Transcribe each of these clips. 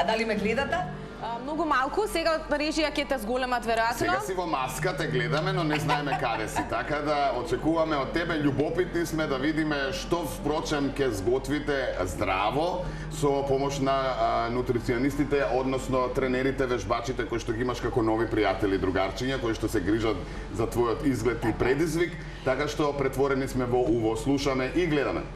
А дали ме гледате? Многу малку, сега од режија ќе те зголемат веројатно. Сега си во маска те гледаме, но не знаеме каде си, така да очекуваме од тебе, љубопитни сме да видиме што впрочем ќе сготвите здраво со помош на нутриционистите, односно тренерите, вежбачите кои што ги имаш како нови пријатели, другарчиња кои што се грижат за твојот изглед и предизвик, така што претворени сме во уво, слушаме и гледаме.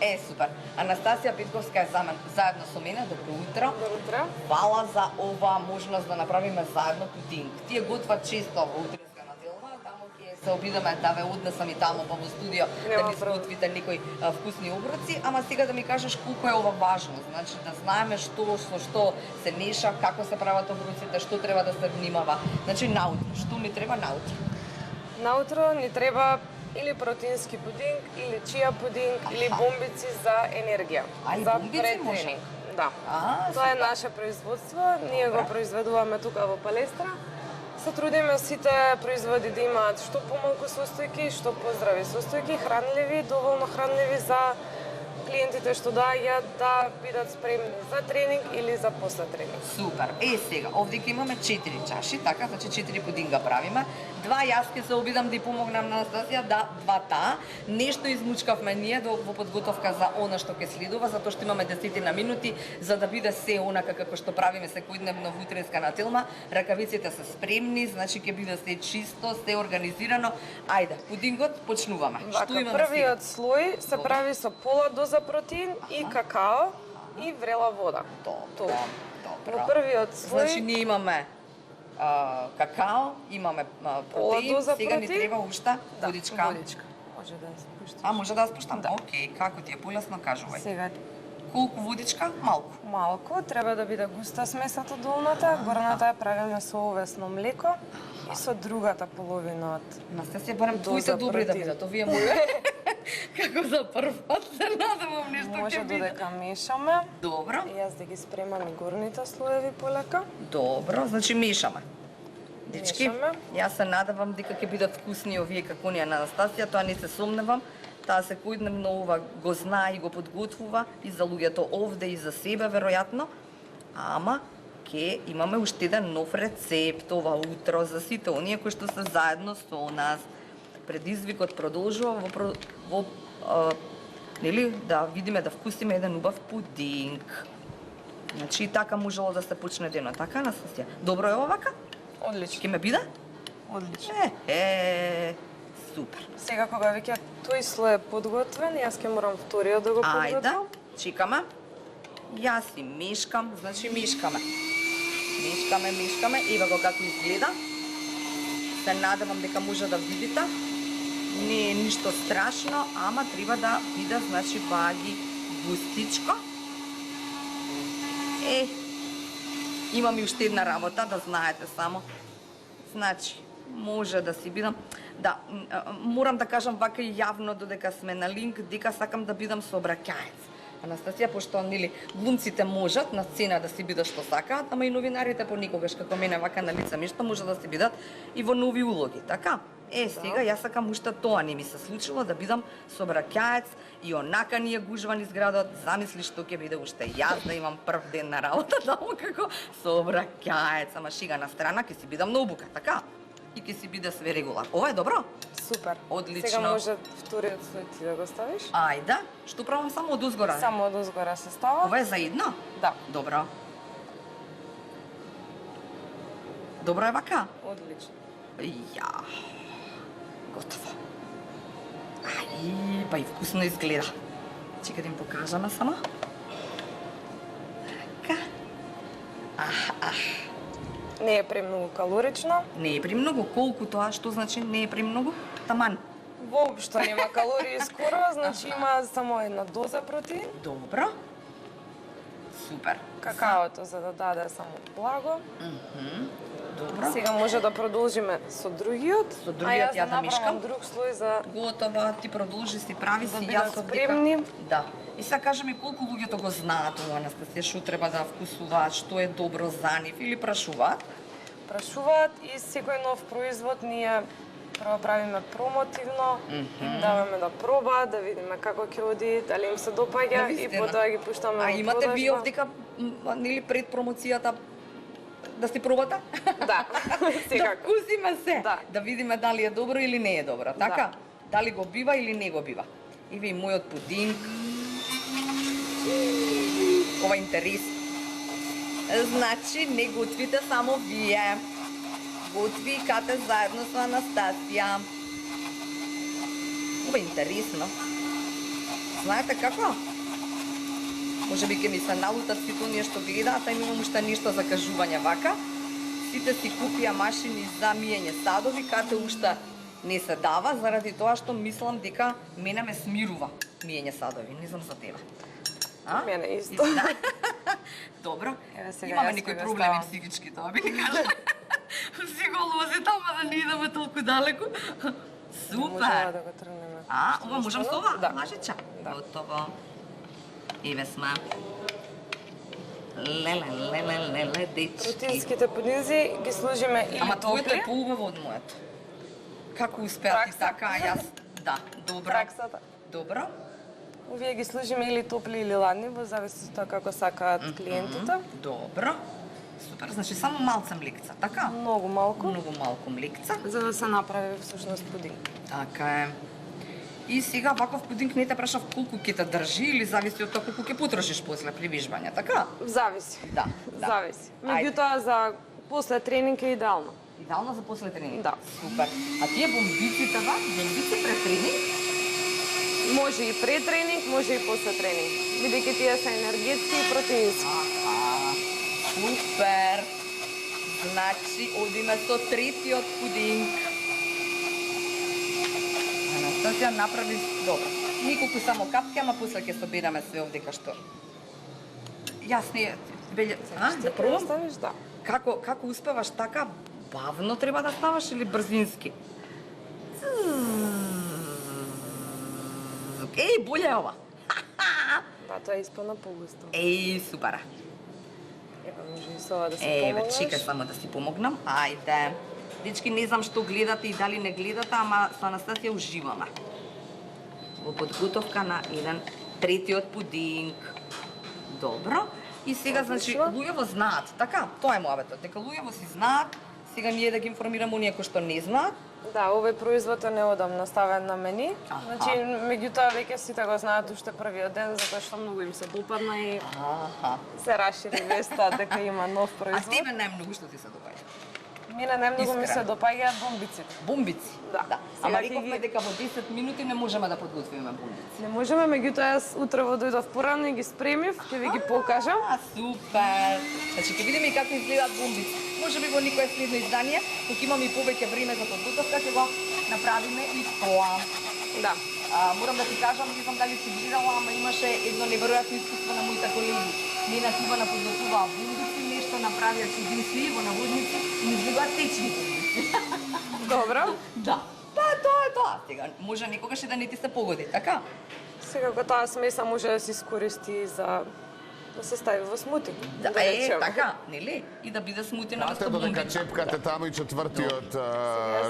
Супер. Анастасија Петковска е заедно со мене. Добро утро. Добро утро. Фала за оваа можност да направиме заедно пудинг. Тие готват често во утринска наделба, таму ќе се обидаме да ве однесам и таму во студио да ми сготвите некои вкусни оброци, ама сега да ми кажеш колку е ова важно, значи да знаеме што со што се меша, како се прават оброците, што треба да се внимава. Значи наутро, што ни треба наутро? Наутро ни треба или протеински пудинг, или чија пудинг, или бомбици за енергија. За претренинг. Да. Тоа е наше производство, ние го произведуваме тука во Палестра. Се трудиме сите производи да имаат што помалку состојки, што поздрави состојки, хранливи, доволно хранливи за клиентите што доаѓаат да бидат спремни за тренинг или за после тренинг. Супер. Сега, овде ќе имаме 4 чаши, така, значи 4 пудинга правиме. 2 јас ќе се обидам да ја помогнам на Анастасија, да, 2 таа. Нешто измучкавме ние во подготовка за она што ќе следува, затоа што имаме 10 минути за да биде се онака како што правиме секојдневно во утринска нателма. Ракавиците се спремни, значи ќе биде се чисто, се организирано. Ајде, пудингот почнуваме. Што имаме првиот слој се прави со пола доза протеин и какао и врела вода. Добро. Во првиот слој Значи ние имаме какао, имаме протеин, сега ни треба уште водичка. Водичка. Може да ја спуштиш. Може да ја спуштам? Океј, како ти е полесно, кажувај. Сега Колку водичка? Малку. малку, треба да биде густа смесата долната, горната ја правиме со овесно млеко и со другата половина од Настасија, барем твоите добри да бидат, овие мои. Како за прв пат се надевам нешто ќе биде. може додека мешаме. Добро. И јас да ги спремам и горните слоеви полека. Добро, значи мешаме. Дечки, Мешаме. јас се надевам дека ќе бидат вкусни овие каконија на Анастасија, тоа не се сомневам. Таа секојдневно ова го знае и го подготвува и за луѓето овде и за себе веројатно. Ама ќе имаме уште еден нов рецепт ова утро за сите оние кои што се заедно со нас. Предизвикот продолжува нели да видиме да вкусиме еден убав пудинг. Значи така можело да се почне денот, така Анастасија? Добро е овака? Одлично. Ќе ме биде? Одлично. Супер. Сега кога веќе тој слој е подготвен, јас ќе морам вториот да го Ајде, подготвам. чекаме. Јас си мешкам, значи мешкаме. Мешкаме, ева го како изгледа. Се надевам дека може да видите. Не е ништо страшно, ама треба да биде, значи, баги густичко. Имам и уште една работа, да знаете само. Значи, може да си бидам... Да, морам да кажам вака и јавно додека сме на линк, дека сакам да бидам сообраќаец. Анастасија, пошто нели глумците можат на сцена да си бидат што сакаат, ама и новинарите понекогаш како мене вака на лице место може да си бидат и во нови улоги, така? Сега јас сакам уште тоа не ми се случило да бидам сообраќаец и онака ни е гужва низ градот. Замисли што ќе биде уште јас да имам прв ден на работа таму како сообраќаец, ама шига на страна ќе си бидам на обука, така? И ќе си биде све регулар. Ова е добро? Супер. Одлично. Сега може вториот слој ти да го ставиш. Ајде, што правам само од узгора? Само од узгора се става. Ова е заедно? Да. Добро. Добро е вака? Одлично. Ја. Готово. Ај, па и вкусно изгледа. Чека да им покажаме само. Така. Не е премногу калорично. Не е премногу. Колку тоа? Што значи не е премногу? Таман. Воопшто нема калории скоро, значи има само една доза протеин. Добро. Супер. Какаото за да даде само благо. Добро. Сега може да продолжиме со другиот. Со другиот ја да мишкам. друг слој за Готова, ти продолжи си прави си, бидат јас спремни. Да. И сега кажа ми колку луѓето го знаат ова, Анастасија, што треба да вкусуваат, што е добро за нив или прашуваат? Прашуваат и секој нов производ ние прво правиме промотивно, им даваме да пробаат, да видиме како ќе оди, дали им се допаѓа и Навистина. потоа ги пуштаме во А имате продажба. вие овдека нели пред промоцијата да си пробате? Да, Да секако. вкусиме се, Да. да видиме дали е добро или не е добро, така? Дали го бива или не го бива. Еве и мојот пудинг. Ова е интерес. Значи, не готвите само вие. Готви и Кате заедно со Анастасија. Ова е интересно. Знаете како? Може би ќе ми се налутат сите оние што гледаат, а имам уште нешто за кажување вака. Сите си купија машини за миење садови, Кате уште не се дава, заради тоа што мислам дека мене ме смирува миење садови. Не знам за тебе. А? Мене исто. Да. Добро. Еве сега Имаме јас некои ќе го проблеми ставам. психички, тоа би ти кажа. Психолози, тама да не идеме толку далеко. Можеме Супер. да го тргнеме. А, ова можам со ова? Да. Лажича? Да. Готово. Еве сме. Леле, дечки. Рутинските пудинзи ги служиме или Ама твоето топли. е поубаво од моето. Како успеа ти Пракса. така, а јас... Да, добро. Праксата. Добро. Овие ги служиме или топли или ладни, во зависи од тоа како сакаат клиентите. Добро. Супер. Значи само малце млекца, така? Многу малку, Многу малку млекца. за да се направи всушност пудинг. Така е. И сега ваков пудинг не те прашав колку ќе те држи или зависи од тоа колку ќе потрошиш после при вижбање, така? Зависи. Да, да. Зависи. Ајде. Меѓутоа за после тренинг е идеално. Идеално за после тренинг. Да. Супер. А тие бомбиците, да? Бомбици пред тренинг? Може и пред тренинг, може и после тренинг. Бидејќи тие се енергетски и протеински. Аха. Супер. Значи, одиме со третиот пудинг. Анастасија направи добро. Николку само капки, ама после ќе собираме све овдека што. Јас не... Да пробам? Ставиш, да. Како успеваш така? Бавно треба да ставаш или брзински? Еј, боле е ова. Да, тоа е исполна погусто. Еј, супер. Ева, може и со ова да се Еве, помогнеш. чекај само да си помогнам. Ајде. Дечки, не знам што гледате и дали не гледате, ама со Анастасија уживаме. Во подготовка на еден третиот пудинг. Добро. И сега, значи, Одлично. луѓето знаат, така? Тоа е мојавето, дека луѓето си знаат, сега ние да ги информираме оние кои што не знаат. Да, овој производ е неодамна ставен на мени. Аха. Значи, меѓутоа веќе сите го знаат уште првиот ден, затоа што многу им се допадна и Аха. се расшири веста дека има нов А производ. тебе најмногу што ти се допаѓа? Мене најмногу ми се Искрено. допаѓаат бомбиците. Бомбици. Да. Ама Сега ќе рековме ги- дека во 10 минути не можеме да подготвиме бомбици. Не можеме, меѓутоа јас утре во дојдов порано и ги спремив, ќе ви ги покажам. А, супер! Значи, ќе видиме и како изгледаат бомбици. Може би во никое следно издание, кога имаме и повеќе време за подготовка, ќе го направиме и тоа. Да. Морам да ти кажам, не знам дали си гледала, ама имаше едно неверојатно искуство на моите колеги. Нена Тивана подготвуваа бомбици, нешто направија чудесни во наводници и ми изгледаат течни бомбици. Добро. Да. Тоа е тоа. Сега, може некогаш и да не ти се погоди, така? Сега таа смеса може да се искористи за да се стави во смути. Да, речеме. така, нели? И да биде смути на Знате место додека бомбица. чепкате таму и четвртиот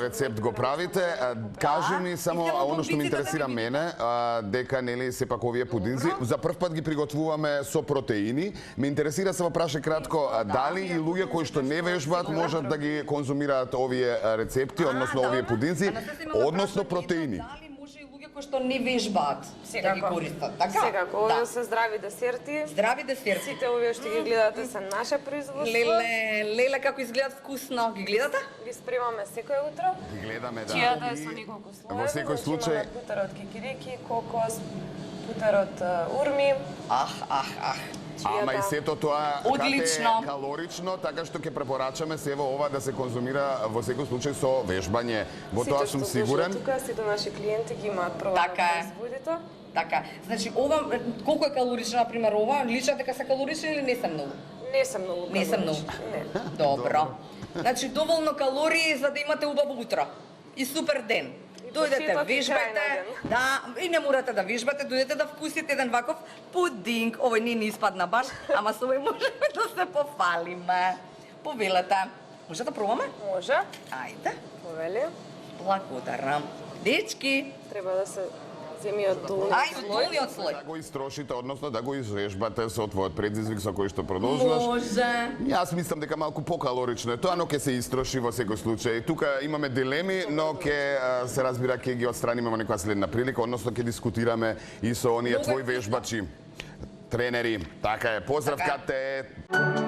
рецепт го правите, кажи ми само искам оно што ме бомбиците да интересира ви мене, дека нели сепак овие пудинзи за прв пат ги приготвуваме со протеини. Ме интересира само праша кратко дали и луѓе кои што не вежбаат можат да ги конзумираат овие рецепти, односно овие пудинзи, односно протеини. Дали може и луѓе кои што не вежбаат да ги Секако. користат, така? Секако, овие се здрави десерти. Здрави десерти. Сите овие што ги гледате се наше производство. Леле, како изгледаат вкусно. Ги гледате? Ги спремаме секој утро. Ги гледаме да. Чијата е со неколку слоеви. Во секој случај- Значи, имаме путер од кикирики, кокос, путер од урми. Ах. Ама и сето тоа Одлично. кате калорично, така што ќе препорачаме сево ова да се конзумира во секој случај со вежбање. Во тоа сум сигурен. Тука сите наши клиенти ги имаат прво Така е. производите. Така. Значи, ова, колку е калорично, например, ова? Личат дека се калорични или не се многу? Не се многу. Не се многу. калорични, Не. Добро. Значи, доволно калории за да имате убаво утро. И супер ден. Дојдете, почеток и крај вежбајте, на да, и не морате да вежбате, дојдете да вкусите еден ваков пудинг. Овој не ни испадна баш, ама со овој можеме да се пофалиме. Повелете. Може да пробаме? Може. Ајде. Повели. Благодарам. Дечки, Треба да се земи од долниот ајде слој. долниот слој. Да го истрошите, односно да го изрежбате со твојот предизвик со кој што продолжуваш. Може. Јас мислам дека малку покалорично е тоа, но ќе се истроши во секој случај. Тука имаме дилеми, но ќе се разбира ќе ги отстраниме во некоја следна прилика, односно ќе дискутираме и со оние Много е твои вежбачи, тренери. Така е. Поздрав, Така е. Кате.